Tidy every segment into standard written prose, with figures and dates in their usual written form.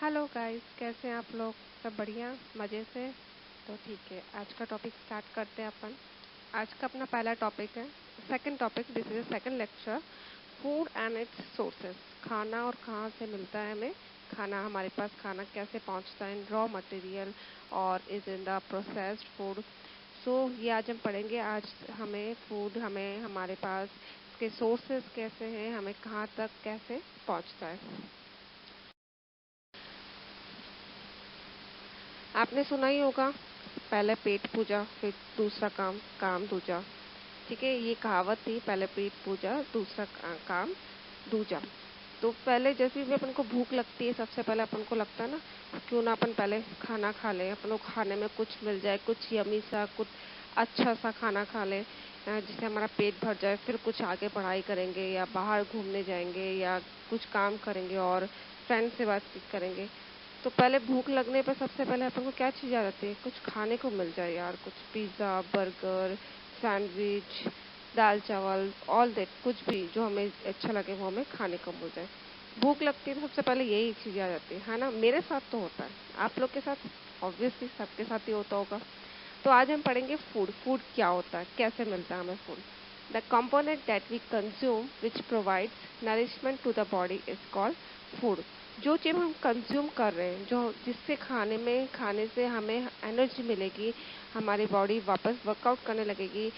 Hello guys, कैसे हैं आप लोग? सब बढ़िया, मज़े से? तो ठीक है, आज का टॉपिक स्टार्ट करते हैं अपन। आज का अपना पहला टॉपिक है, second topic, this is second lecture, food and it's sources. खाना और कहाँ से मिलता है हमें खाना, हमारे पास खाना कैसे पहुंचता है इन रॉ मटेरियल और is in the processed food. So ये आज हम पढ़ेंगे। आज हमें फूड, हमें हमारे पास इसके सोर्सेस कैसे हैं, हमें कहाँ तक कैसे पहुंचता है। आपने सुना ही होगा, पहले पेट पूजा फिर दूसरा काम, काम दूजा। ठीक है, ये कहावत थी, पहले पेट पूजा दूसरा काम दूजा। तो पहले जैसे भी अपन को भूख लगती है, सबसे पहले अपन को लगता है ना, क्यों ना अपन पहले खाना खा लें, अपन को खाने में कुछ मिल जाए, कुछ यमी सा, कुछ अच्छा सा खाना खा लें जिससे हमारा पेट भर जाए। फिर कुछ आगे पढ़ाई करेंगे या बाहर घूमने जाएंगे या कुछ काम करेंगे और फ्रेंड से बातचीत करेंगे। तो पहले भूख लगने पर सबसे पहले अपन को क्या चीज़ आ जाती है? कुछ खाने को मिल जाए यार, कुछ पिज़्ज़ा, बर्गर, सैंडविच, दाल चावल, ऑल दैट, कुछ भी जो हमें अच्छा लगे वो हमें खाने को मिल जाए। भूख लगती है तो सबसे पहले यही चीज़ आ जाती है ना? मेरे साथ तो होता है, आप लोग के साथ ऑब्वियसली सबके साथ ही होता होगा। तो आज हम पढ़ेंगे फूड। फूड क्या होता है, कैसे मिलता है हमें food. The component that we consume which provides nourishment to the body is called food। जो चीज़ हम कंज्यूम कर रहे हैं, जो जिससे खाने से हमें एनर्जी मिलेगी, हमारी बॉडी वापस वर्कआउट करने लगेगी,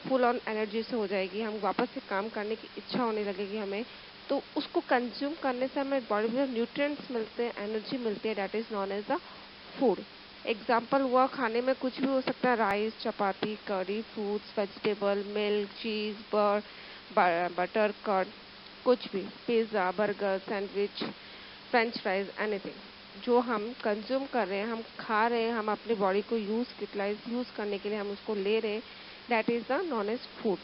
फुल ऑन एनर्जी से हो जाएगी, हम वापस से काम करने की इच्छा होने लगेगी हमें। तो उसको कंज्यूम करने से हमें बॉडी में न्यूट्रिएंट्स मिलते हैं, एनर्जी मिलती है, that is known as the food. Example हुआ, खाने में कुछ भी हो सकता है, राइस, चपाती, करी, फ्रूट्स, वेजिटेबल, मिल्क, चीज, बटर, कर्ड, कुछ भी, pizza, burger, sandwich, French fries, anything जो हम कंज्यूम कर रहे हैं, हम खा रहे हैं, हम अपनी बॉडी को यूज करने के लिए हम उसको ले रहे हैं, that is the known as food.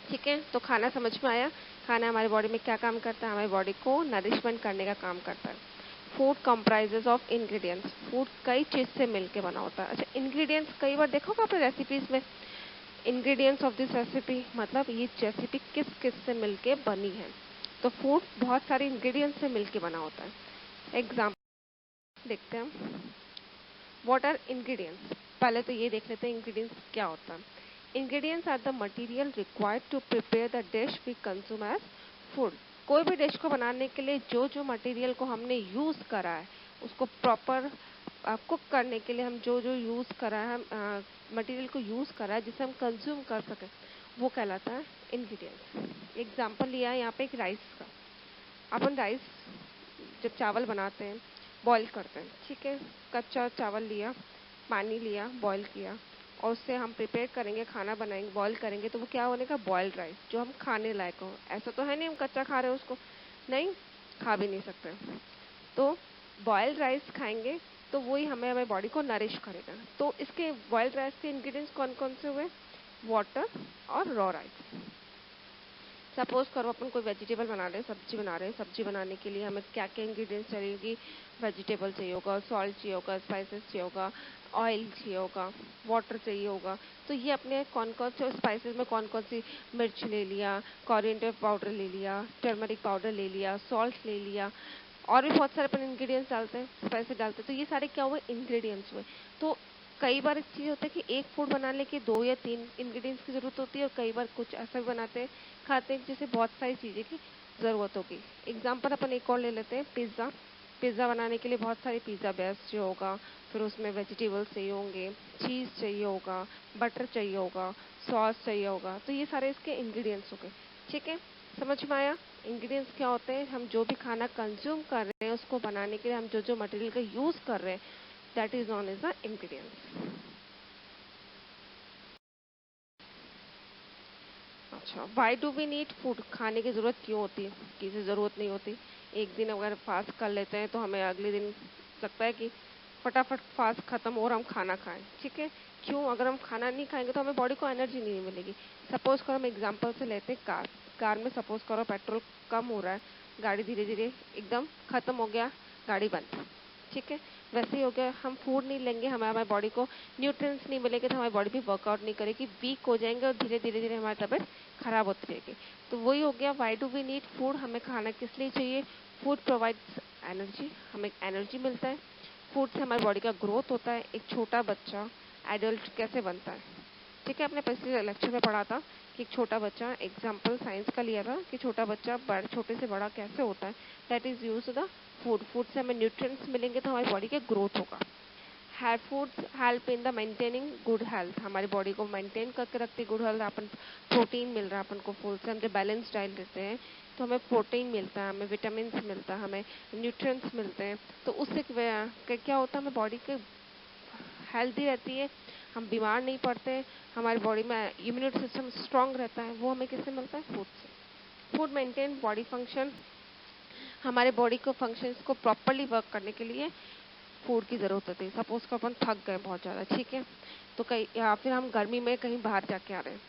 ठीक है, तो खाना समझ में आया। खाना हमारी बॉडी में क्या काम करता है? हमारी बॉडी को नरिशमेंट करने का काम करता है। Food comprises of ingredients. Food कई चीज से मिलके बना होता है। अच्छा, इंग्रेडिएंट्स कई बार देखो आपने रेसिपीज में, इंग्रेडिएंट्स ऑफ दिस रेसिपी, मतलब ये रेसिपी किस किस से मिलके बनी है। तो फूड बहुत सारे इंग्रेडिएंट्स से मिलके बना होता है। एग्जाम्पल देखते हैं हम, व्हाट आर इंग्रेडिएंट्स। पहले तो ये देख लेते हैं इंग्रेडिएंट्स क्या होता है। Ingredients are the material required to prepare the dish we consume as food. कोई भी डिश को बनाने के लिए जो जो मटेरियल को हमने यूज करा है, उसको प्रॉपर कुक करने के लिए हम जो जो यूज करा है, मटेरियल को यूज करा है जिसे हम कंज्यूम कर सकें, वो कहलाता है इंग्रेडिएंट्स। एग्जाम्पल लिया है यहाँ पे एक राइस का। अपन राइस जब चावल बनाते हैं, बॉईल करते हैं, ठीक है, कच्चा चावल लिया, पानी लिया, बॉईल किया और उससे हम प्रिपेयर करेंगे, खाना बनाएंगे, बॉईल करेंगे, तो वो क्या बनेगा? बॉइल्ड राइस, जो हम खाने लायक हो। ऐसा तो है नहीं हम कच्चा खा रहे हैं उसको, नहीं, खा भी नहीं सकते। तो बॉइल्ड राइस खाएंगे तो वही हमें हमारी बॉडी को नरिश करेगा। तो इसके बॉइल्ड राइस के इंग्रेडिएंट्स कौन कौन से हुए? वाटर और रॉ राइस। सपोज करो अपन कोई वेजिटेबल बना रहे हैं, सब्जी बना रहे हैं, सब्जी बनाने के लिए हमें क्या क्या इंग्रेडिएंट्स चाहिए? वेजिटेबल चाहिए होगा, सॉल्ट चाहिए होगा, स्पाइसेस चाहिए होगा, ऑयल चाहिए होगा, वाटर चाहिए होगा। तो ये अपने कौन कौन से स्पाइसेस में कौन कौन सी, मिर्च ले लिया, कोरिएंडर पाउडर ले लिया, टर्मरिक पाउडर ले लिया, सॉल्ट ले लिया, और भी बहुत सारे अपन इंग्रेडिएंट्स डालते हैं, स्पाइसेस डालते हैं। तो ये सारे क्या हुए? इंग्रेडिएंट्स हुए। तो कई बार एक चीज़ होता है कि एक फूड बनाने के 2 या 3 इंग्रेडिएंट्स की जरूरत होती है, और कई बार कुछ ऐसा भी बनाते हैं, खाते हैं जैसे बहुत सारी चीज़ें की ज़रूरत होगी। एग्जाम्पल अपन एक और ले लेते हैं, पिज़्ज़ा। पिज़्ज़ा बनाने के लिए बहुत सारे पिज़्ज़ा बेस चाहिए होगा, फिर उसमें वेजिटेबल्स चाहिए होंगे, चीज़ चाहिए होगा, बटर चाहिए होगा, सॉस चाहिए होगा। तो ये सारे इसके इंग्रेडिएंट्स हो गए। ठीक है, समझ में आया? इंग्रेडिएंट्स क्या होते हैं? हम जो भी खाना कंज्यूम कर रहे हैं, उसको बनाने के लिए हम जो जो मटेरियल का यूज़ कर रहे हैं, that is known as the ingredients. अच्छा, why do we need food? खाने की ज़रूरत क्यों होती है? किसी ज़रूरत नहीं होती। एक दिन अगर फास्ट कर लेते हैं तो हमें अगले दिन लगता है कि फटाफट फास्ट खत्म और हम खाना खाएं। ठीक है, क्यों? अगर हम खाना नहीं खाएंगे तो हमें बॉडी को एनर्जी नहीं मिलेगी। सपोज करो, हम एग्जांपल से लेते हैं कार। कार में सपोज करो पेट्रोल कम हो रहा है, गाड़ी धीरे धीरे एकदम खत्म हो गया, गाड़ी बंद। ठीक है, वैसे ही हो गया, हम फूड नहीं लेंगे, हमें हमारी बॉडी को न्यूट्रिएंट्स नहीं मिलेंगे, तो हमारी बॉडी भी वर्कआउट नहीं करेगी, वीक हो जाएंगे और धीरे धीरे धीरे हमारी तबीयत खराब होती रहेगी। तो वही हो गया, why do we need food? हमें खाना किस लिए चाहिए? फूड प्रोवाइड्स एनर्जी, हमें एनर्जी मिलता है। फूड से हमारी बॉडी का ग्रोथ होता है। एक छोटा बच्चा एडल्ट कैसे बनता है, ठीक है, आपने पिछले लेक्चर में पढ़ा था कि एक छोटा बच्चा, एग्जाम्पल साइंस का लिया था कि छोटा बच्चा छोटे से बड़ा कैसे होता है। That is use the food. Food से हमें न्यूट्रिएंट्स मिलेंगे तो हमारी बॉडी का ग्रोथ होगा। Foods help in the maintaining good health, हमारी बॉडी को मेंटेन करके रखती गुड हेल्थ। अपन प्रोटीन मिल रहा है अपन को फूड से, हम जब बैलेंस डाइट लेते हैं तो हमें प्रोटीन मिलता है, हमें विटामिन मिलता है, हमें न्यूट्रिएंट्स मिलते हैं। तो उससे क्या होता है, हमें बॉडी के हेल्दी रहती है, हम बीमार नहीं पड़ते, हमारी बॉडी में इम्यूनिटी सिस्टम स्ट्रांग रहता है। वो हमें किससे मिलता है? फूड से। फूड मेंटेन बॉडी फंक्शन, हमारे बॉडी को फंक्शंस को प्रॉपरली वर्क करने के लिए फूड की जरूरत होती है। सपोज को अपन थक गए बहुत ज़्यादा, ठीक है, तो कहीं या फिर हम गर्मी में कहीं बाहर जाके आ रहे हैं,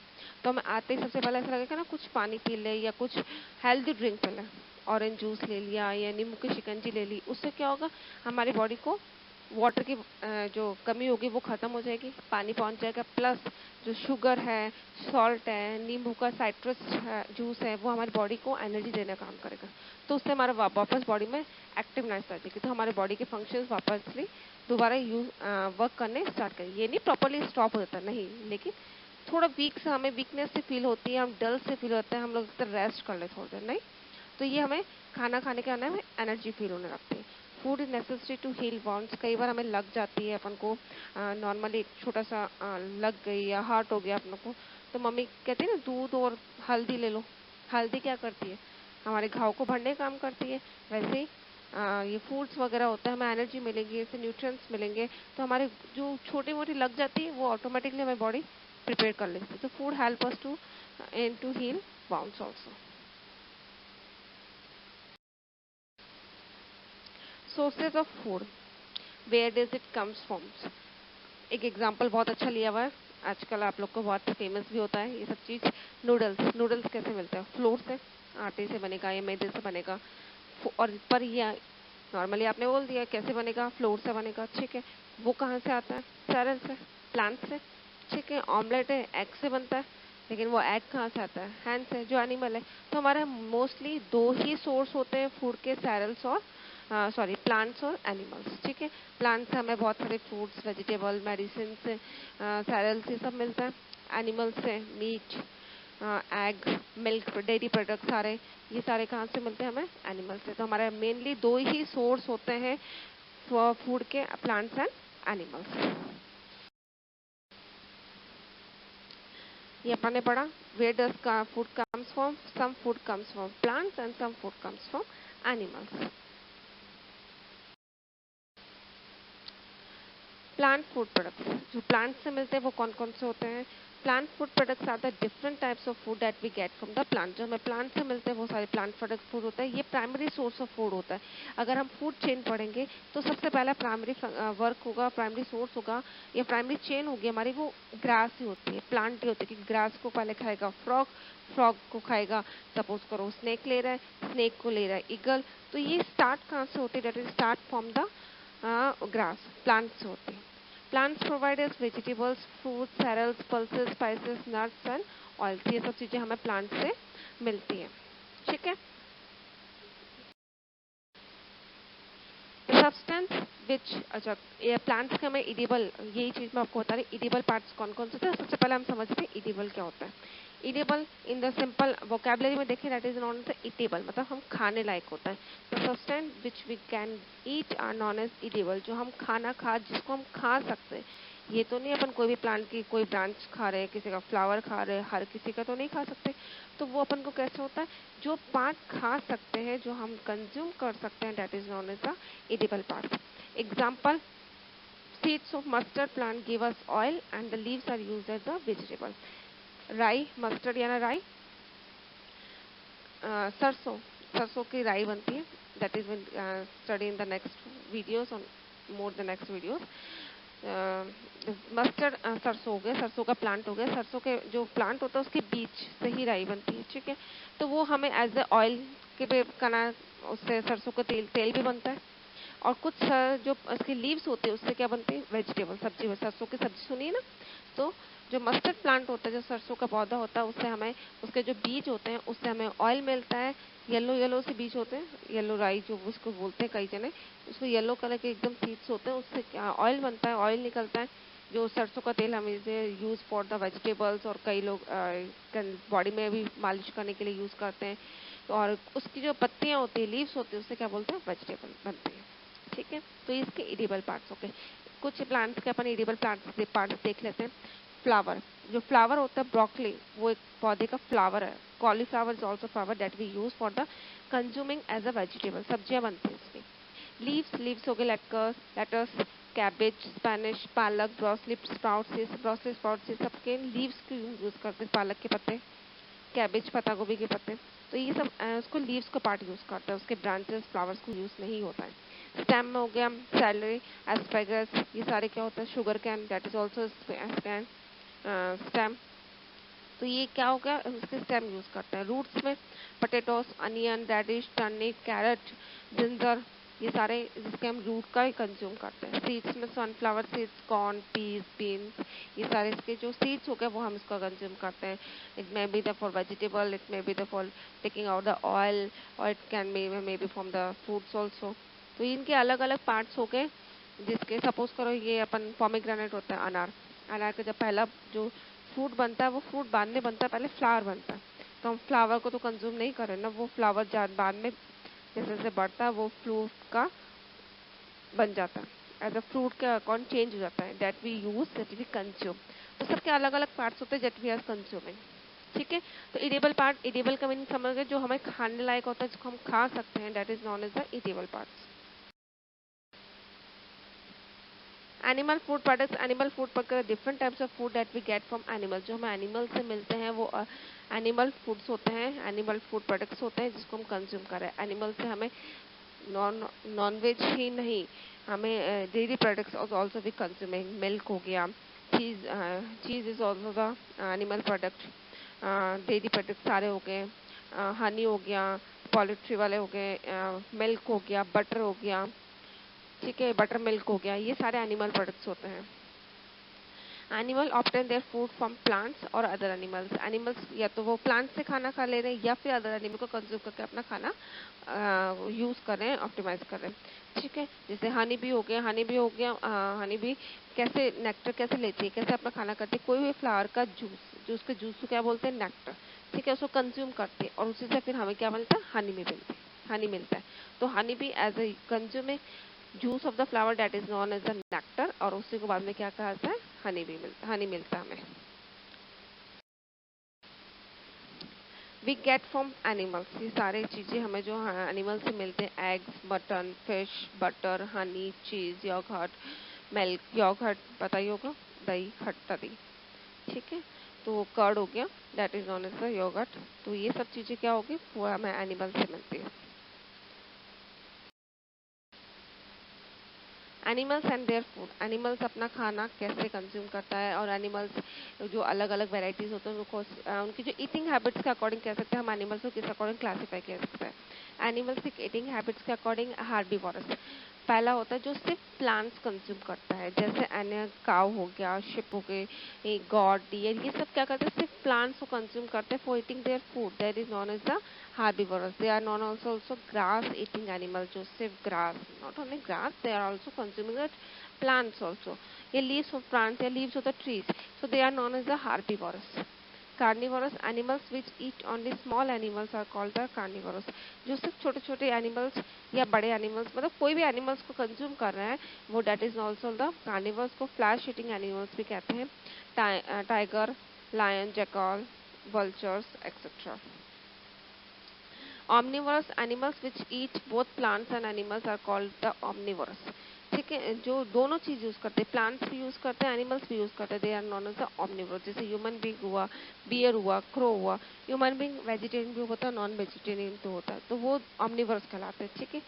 तो हमें आते ही सबसे पहले ऐसा लगेगा ना कुछ पानी पी ले या कुछ हेल्दी ड्रिंक पी लें। ऑरेंज जूस ले लिया या नींबू की शिकंजी ले ली। उससे क्या होगा, हमारी बॉडी को वाटर की जो कमी होगी वो खत्म हो जाएगी, पानी पहुंच जाएगा। प्लस जो शुगर है, सॉल्ट है, नींबू का साइट्रस जूस है, वो हमारी बॉडी को एनर्जी देने का काम करेगा। तो उससे हमारा वापस बॉडी में एक्टिवनेस आ जाएगी, तो हमारे बॉडी के फंक्शंस वापसली दोबारा वर्क करने स्टार्ट करेंगे। ये नहीं प्रॉपरली स्टॉप हो जाता, नहीं, लेकिन थोड़ा वीक से हमें वीकनेस से फील होती है, हम डल से फील होते हैं, हम लोग रेस्ट कर ले थोड़ी देर, नहीं, तो ये हमें खाना खाने के आने में एनर्जी फील होने लगती है। Food is necessary to heal wounds, कई बार हमें लग जाती है, अपन को नॉर्मली छोटा सा लग गई या हार्ट हो गया अपन को, तो मम्मी कहती है ना दूध और हल्दी ले लो। हल्दी क्या करती है, हमारे घाव को भरने का काम करती है। वैसे ही ये फूड्स वगैरह होता है, हमें एनर्जी मिलेगी, इससे न्यूट्रिएंट्स मिलेंगे, तो हमारे जो छोटी मोटी लग जाती है वो ऑटोमेटिकली हमारी बॉडी प्रिपेयर कर लेती है। तो food help us to heal wounds also. Sources of food, where does it comes from. एक एग्जांपल बहुत अच्छा लिया हुआ है, आजकल आप लोग को बहुत फेमस भी होता है ये सब चीज़। नूडल्स, नूडल्स कैसे मिलते हैं? फ्लोर से, आटे से बनेगा या मैदे से बनेगा। और पर ये नॉर्मली आपने बोल दिया कैसे बनेगा, फ्लोर से बनेगा, ठीक है। वो कहाँ से आता है? सेरल से, प्लांट से, ठीक है। ऑमलेट है, एग से बनता है, लेकिन वो एग कहाँ से आता है? हैंड से, जो एनिमल है। तो हमारे मोस्टली दो ही सोर्स होते हैं फूड के, सेरल्स और प्लांट्स और एनिमल्स, ठीक है। प्लांट्स से हमें बहुत सारे फ्रूट्स, वेजिटेबल, मेडिसिन से, सेरल्स ये सब मिलता है। एनिमल्स से meat, egg, milk, dairy product, सारे ये सारे कहाँ से मिलते हैं? हमें एनिमल से। तो हमारे मेनली दो ही सोर्स होते हैं फूड के, प्लांट्स एंड एनिमल्स। ये अपन ने पढ़ा, वेयर डज का food comes from, some food comes from plants and some food comes from animals. Plant food products, जो प्लांट से मिलते हैं वो कौन कौन से होते हैं? Plant food products are the different types of food that we get from the plant. जो हमें प्लांट से मिलते हैं वो सारे प्लांट प्रोडक्ट फूड होता है। ये प्राइमरी सोर्स ऑफ फूड होता है। अगर हम फूड चेन पढ़ेंगे तो सबसे पहला प्राइमरी वर्क होगा, प्राइमरी सोर्स होगा या प्राइमरी चेन होगी हमारी, वो ग्रास ही होती है, प्लांट ही होती है। कि ग्रास को पहले खाएगा फ्रॉग, फ्रॉग को खाएगा, सपोज करो स्नेक ले रहा है, स्नेक को ले रहा है ईगल। तो ये स्टार्ट कहाँ से होती है? That is start from the grass, plant से होती है। Plants provide us vegetables, fruits, cereals, pulses, spices, nuts and oils. ये सब चीजें हमें प्लांट से मिलती है, ठीक है। सब्सटेंस विच, अच्छा, ये प्लांट्स के हमें इडिबल, यही चीज मैं आपको बता रही, इडिबल पार्ट्स कौन कौन से थे। सबसे पहले हम समझते हैं इडिबल क्या होता है। Edible in the simple vocabulary में देखें, that is known as eatable, मतलब हम खाने लायक होता है। तो substance which we can eat are known as edible, जो हम खाना जिसको हम खा सकते हैं। ये तो नहीं अपन कोई भी प्लांट की कोई ब्रांच खा रहे हैं, किसी का फ्लावर खा रहे हैं, हर किसी का तो नहीं खा सकते। तो वो अपन को कैसे होता है? जो पार्ट खा सकते हैं, जो हम कंज्यूम कर सकते हैं, that is known as the edible part. Example, seeds of mustard plant give us oil and the leaves are used as a vegetable. राई, मस्टर्ड यानी राई, सरसों, सरसों की राई बनती है। That is study in the next videos, on more the next videos. Mustard सरसों हो गया, सरसों का प्लांट हो गया, सरसों के जो प्लांट होता है उसके बीज से ही राई बनती है, ठीक है। तो वो हमें एज ए ऑयल के पे करना, उससे सरसों का तेल भी बनता है। और कुछ जो उसके लीव्स होते हैं उससे क्या बनते हैं, वेजिटेबल, सब्जी, सरसों की सब्जी सुनिए ना। तो जो मस्टर्ड प्लांट होता है, जो सरसों का पौधा होता है, उससे हमें उसके जो बीज होते हैं उससे हमें ऑयल मिलता है। येलो येलो से बीज होते हैं, येलो राई जो उसको बोलते हैं कई जने, उसको येलो कलर के एकदम सीड्स होते हैं, उससे क्या ऑयल बनता है, ऑयल निकलता है। जो सरसों का तेल हम इसे यूज फॉर द वेजिटेबल्स, और कई लोग बॉडी में भी मालिश करने के लिए यूज करते हैं। और उसकी जो पत्तियां होती है, लीव्स होती है, उससे क्या बोलते हैं, वेजिटेबल बनती है। ठीक है, तो इसके एडिबल पार्ट्स हो गए। कुछ प्लांट्स के अपन एडिबल पार्ट्स देख लेते हैं। फ्लावर, जो फ्लावर होता है ब्रोकली, वो एक पौधे का फ्लावर है। Cauliflower is also flower that we use for the consuming as a vegetable, सब्जियां बनती है उसकी। लीव्स हो गए, लेटस, कैबेज, स्पेनिश, पालक, ब्रोसली स्प्राउट्स, ये सबके लीव्स को यूज करते हैं, पालक के पत्ते, कैबेज, पत्ता गोभी के पत्ते। तो ये सब उसको लीव्स को पार्ट यूज करता है, उसके ब्रांचेस, फ्लावर्स को यूज नहीं होता है। स्टेम में हो गया सैलरी, एस्पेगस, ये सारे क्या होता है, sugar cane, that is also stem. तो ये क्या हो गया, उसके स्टेम यूज करते हैं। रूट्स में potatoes, onion, radish, turnip, carrot, ginger, ये सारे जिसके हम रूट का ही कंज्यूम करते हैं। सीड्स में sunflower seeds, corn, peas, beans, ये सारे इसके जो सीड्स हो गए वो हम इसका कंज्यूम करते हैं। It may be the for vegetable, it may be the for taking out the oil, और it can be may be from the fruits also. तो इनके अलग अलग पार्ट्स हो गए। जिसके सपोज करो ये अपन पोमेग्रेनेट होता है, अनार, अनार का जब पहला जो फ्रूट बनता है, वो फ्रूट बाद में बनता है, पहले फ्लावर बनता है। तो हम फ्लावर को तो कंज्यूम नहीं कर रहे ना, वो फ्लावर बाद में जैसे जैसे बढ़ता है वो फ्रूट का बन जाता है, एज अ फ्रूट के अकॉर्डिंग चेंज हो जाता है, that we use, that we consume. तो सबके अलग अलग पार्ट्स होते हैं दैट वी आर कंज्यूमिंग। ठीक है, तो इडेबल पार्ट, इडेबल का मीनिंग समझ गए, जो हमें खाने लायक होता है, जिसको हम खा सकते हैं, that is known as the edible parts. Animal food products, animal food product, different types of food that we get from animal, जो हमें एनिमल से मिलते हैं वो एनिमल फूड्स होते हैं, एनिमल फूड प्रोडक्ट्स होते हैं जिसको हम कंज्यूम करें। एनिमल से हमें नॉन वेज ही नहीं, हमें डेयरी प्रोडक्ट्स ऑल्सो भी कंज्यूमिंग, मिल्क हो गया, चीज, चीज is also the animal product, dairy product सारे हो गए, हनी हो गया, पोल्ट्री वाले हो गए, मिल्क हो गया, बटर हो गया, ठीक है, बटर मिल्क हो गया, ये सारे एनिमल प्रोडक्ट्स होते हैं। Animal obtain their food from plants और अदर एनिमल्स, एनिमल्स या तो वो प्लांट से खाना खा ले रहे हैं या फिर अदर एनिमल को कंज्यूम करके अपना खाना यूज कर रहे हैं, ऑप्टिमाइज कर रहे हैं। ठीक है, जैसे हनी भी हो गया, हनी भी कैसे नेक्टर कैसे लेती है, कैसे अपना खाना करती है, कोई भी फ्लावर का जूस के जूस को क्या बोलते हैं, नेक्टर। ठीक है, उसको कंज्यूम करते हैं और उसी से फिर हमें क्या मिलता है, हनी मिलता है। तो हनी भी as a consuming juice of the flower that is known as the nectar, और उसी को बाद में क्या कहा जाता है, हनी मिलता है हमें। वी गेट फ्रॉम एनिमल्स, ये सारे चीजें हमें जो एनिमल से मिलते हैं, eggs, mutton, fish, butter, Honey, चीज, योगर्ट, मिल्क, योगर्ट पता ही होगा, दही, खट्टा दही। ठीक है, तो कर्ड हो गया, that is known as the yoghurt. तो ये सब चीजें क्या होगी, वो हमें एनिमल से मिलती है। Animals and their food, animals अपना खाना कैसे कंज्यूम करता है, और एनिमल्स जो अलग अलग वेराइटीज होते हैं उनको उनकी जो ईटिंग हैबिट्स के अकॉर्डिंग कह सकते हैं हम, एनिमल्स को किस अकॉर्डिंग क्लासीफाई कर सकते हैं। एनिमल्स की ईटिंग हैबिट्स के अकॉर्डिंग हार्बीवोरस, पहला होता है जो सिर्फ प्लांट्स कंज्यूम करता है, जैसे एनिमल काउ हो गया, शिप हो गए, गॉड, डियर, ये सब क्या करते हैं, सिर्फ प्लांट्स को कंज्यूम करते हैं for eating their food, that is known as the herbivores. They are known also grass eating animals, जो सिर्फ grass, not only grass, they are also consuming the plants also, ये leaves of plants या leaves of the trees, so they are known as the herbivores. Carnivorous animals which eat only small animals are called the carnivorous, जो सिर्फ छोटे छोटे animals या बड़े animals, मतलब कोई भी एनिमल्स को कंज्यूम कर रहे हैं वो that is also the carnivores, को फ्लैश ईटिंग एनिमल्स भी कहते हैं, tiger, lion, jackal, vultures etcetera. Omnivorous animals which eat both plants and animals are called the omnivorous. ठीक है, जो दोनों चीज यूज करते हैं, प्लांट्स भी यूज करते हैं, एनिमल्स भी यूज करते हैं, they are known as the omnivorous। जैसे ह्यूमन बींग हुआ, बियर हुआ, क्रो हुआ, ह्यूमन बींग वेजिटेरियन भी होता है, नॉन वेजिटेरियन भी होता है, तो वो omnivorous कहलाते हैं। ठीक है,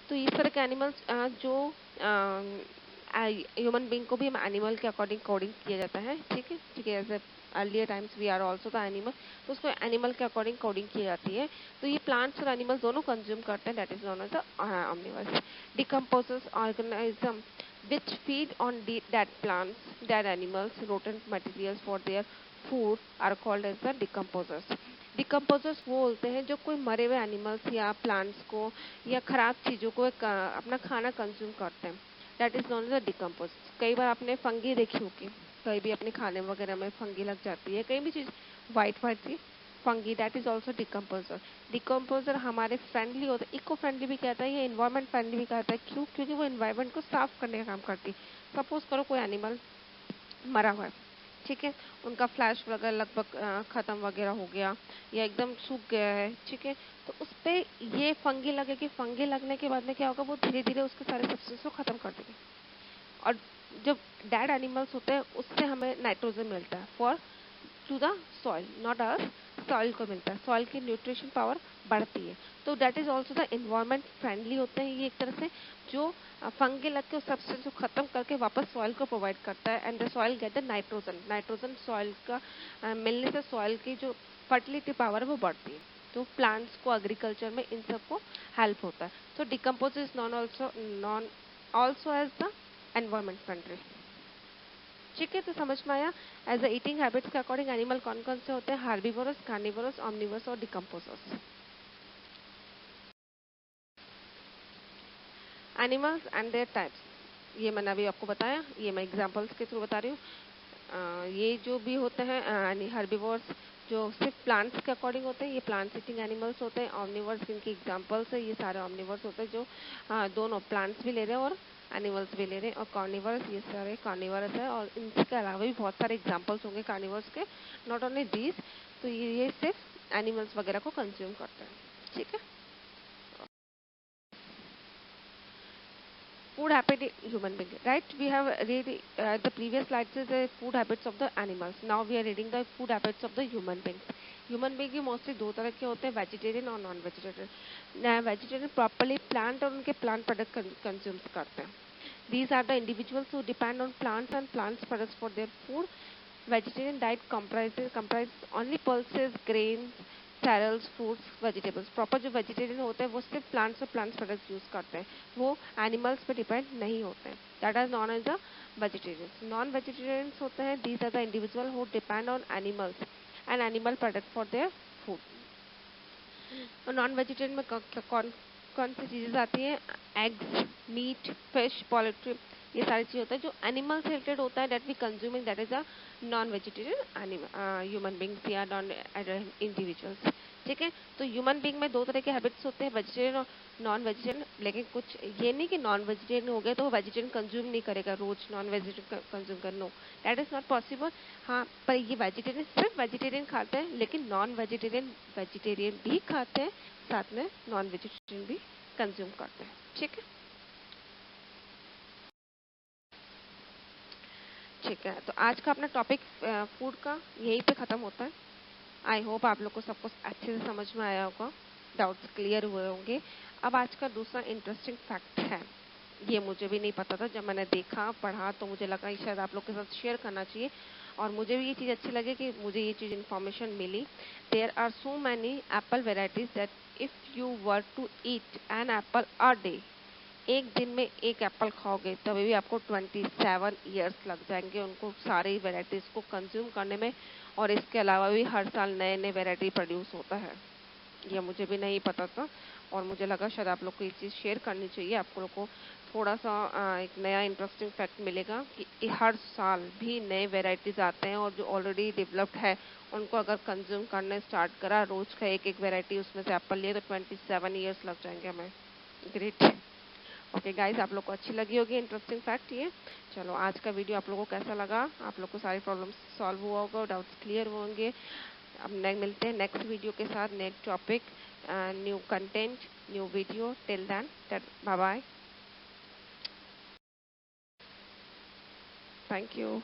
तो इस तरह के एनिमल्स जो ह्यूमन बीइंग को भी हम एनिमल के अकॉर्डिंग कोडिंग किया जाता है, ठीक है, ठीक है, as earlier times we are also the animal, तो उसको एनिमल के अकॉर्डिंग कोडिंग की जाती है। तो ये प्लांट्स और एनिमल्स दोनों कंज्यूम करते हैं, that is known as the omnivores. Decomposers organism which feed on dead plants, dead animals, rotten materials for their food are called as the decomposers. Decomposers वो होते हैं जो कोई मरे हुए एनिमल्स या प्लांट्स को या खराब चीज़ों को अपना खाना कंज्यूम करते हैं, that is known as decomposers. कई बार आपने फंगी देखी होगी, कहीं भी अपने खाने वगैरह में फंगी लग जाती है, कहीं भी चीज़ वाइट वाइट सी fungi, that is also decomposer. Decomposer हमारे फ्रेंडली होता है, इको फ्रेंडली भी कहता है या इन्वायरमेंट फ्रेंडली भी कहता है। क्यों? क्योंकि वो इन्वायरमेंट को साफ करने का काम करती है। सपोज करो कोई एनिमल मरा हुआ है, ठीक है, उनका फ्लैश वगैरह लगभग खत्म वगैरह हो गया या एकदम सूख गया है, ठीक है, तो उस पर ये फंगी लगेगी। फंगी लगने के बाद में क्या होगा, वो धीरे धीरे उसके सारे सब्सटेंस को खत्म कर देगी। और जब डेड एनिमल्स होते हैं उससे हमें नाइट्रोजन मिलता है for to the soil, not earth, soil को मिलता है, सॉइल की न्यूट्रिशन पावर बढ़ती है। तो that is also the environment friendly होते हैं ये एक तरह से, जो फंगे लग के उस सब्सटेंस को खत्म करके वापस सॉइल को प्रोवाइड करता है, and the soil get the nitrogen. Nitrogen soil का मिलने से सॉइल की जो फर्टिलिटी पावर है वो बढ़ती है। तो प्लांट्स को एग्रीकल्चर में इन सबको हेल्प होता है। तो decompose is known also as the environment friendly, ठीक है। तो समझ में आया एज अ ईटिंग हैबिट्स के अकॉर्डिंग एनिमल कौन कौन से होते हैं, हार्बिवोरस, कार्निवोरस, ऑमनिवोरस और decomposers. Animals and their types, ये मैंने अभी आपको बताया, ये मैं एग्जांपल्स के थ्रू बता रही हूँ। ये जो भी होते हैं हर्बिवोर्स जो सिर्फ प्लांट्स के अकॉर्डिंग होते हैं, ये प्लांट ईटिंग एनिमल्स होते हैं। ऑमनिवर्स इनकी एग्जांपल्स है, ये सारे ऑमनिवर्स होते हैं जो दोनों प्लांट्स भी ले रहे हैं और एनिमल्स भी ले रहे हैं। और कार्निवर्स, ये सारे कार्निवर्स है, और इनके अलावा भी बहुत सारे एग्जाम्पल्स होंगे कार्निवर्स के, नॉट ओनली दीज। तो ये सिर्फ एनिमल्स वगैरह को कंज्यूम करते हैं, ठीक है। Food habit human being, right? We have read the previous slides is the food habits of the animals. Now we are reading the food habits of the human beings. Human being भी mostly दो तरह के होते हैं, vegetarian और non vegetarian. Vegetarian properly plant और उनके plant product consume करते हैं। These are the individuals who depend on plants and plants products for their food. Vegetarian diet comprises only pulses, grains, cereals, fruits, vegetables. Proper जो vegetarian होते हैं वो सिर्फ plants और प्लांट्स प्रोडक्ट्स यूज करते हैं, वो एनिमल्स पे डिपेंड नहीं होते हैं। That are known as the vegetarian. Non vegetarians होते हैं, these are the individual who depend on animals and animal product for their food. और नॉन वेजिटेरियन में कौन कौन सी चीजें आती हैं, एग्स, मीट, फिश, पोल्ट्री, ये सारी चीज होता है जो एनिमल से रिलेटेड होता है, that we consuming, that is a non vegetarian human beings या नॉन इंडिविजुअल्स, ठीक है। तो ह्यूमन बींग में दो तरह के हैबिट्स होते हैं, वेजिटेरियन और नॉन वेजिटेरियन। लेकिन कुछ ये नहीं कि नॉन वेजिटेरियन हो गया तो वो वेजिटेरियन कंज्यूम नहीं करेगा, रोज नॉन वेजिटेरियन कंज्यूम कर, no, that is not possible. हाँ, पर ये वेजिटेरियन सिर्फ वेजिटेरियन खाते हैं, लेकिन नॉन वेजिटेरियन वेजिटेरियन भी खाते हैं, साथ में नॉन वेजिटेरियन भी कंज्यूम करते हैं, ठीक है। ठीक है, तो आज का अपना टॉपिक फूड का यहीं पे खत्म होता है। आई होप आप लोग को सब कुछ अच्छे से समझ में आया होगा, डाउट्स क्लियर हुए होंगे। अब आज का दूसरा इंटरेस्टिंग फैक्ट है, ये मुझे भी नहीं पता था, जब मैंने देखा पढ़ा तो मुझे लगा कि शायद आप लोग के साथ शेयर करना चाहिए, और मुझे भी ये चीज़ अच्छी लगी कि मुझे ये चीज़ इन्फॉर्मेशन मिली। There are so many apple varieties that if you were to eat an apple a day, एक दिन में एक एप्पल खाओगे तभी भी आपको 27 ईयर्स लग जाएंगे उनको सारी वेराइटीज़ को कंज्यूम करने में। और इसके अलावा भी हर साल नए नए वेराइटी प्रोड्यूस होता है, ये मुझे भी नहीं पता था, और मुझे लगा शायद आप लोग को ये चीज़ शेयर करनी चाहिए। आप लोग को थोड़ा सा एक नया इंटरेस्टिंग फैक्ट मिलेगा कि हर साल भी नए वेराइटीज़ आते हैं, और जो ऑलरेडी डेवलप्ड है उनको अगर कंज्यूम करने स्टार्ट करा, रोज़ का एक एक वेराइटी उसमें से एप्पल लिए, तो 27 ईयर्स लग जाएंगे हमें। ग्रेट। ओके गाइज, आप लोग को अच्छी लगी होगी इंटरेस्टिंग फैक्ट ये। चलो, आज का वीडियो आप लोगों को कैसा लगा, आप लोग को सारी प्रॉब्लम्स सॉल्व हुआ होगा, डाउट्स क्लियर होंगे। अब मिलते हैं नेक्स्ट वीडियो के साथ, next topic, new content, new video. Till then, bye bye, thank you.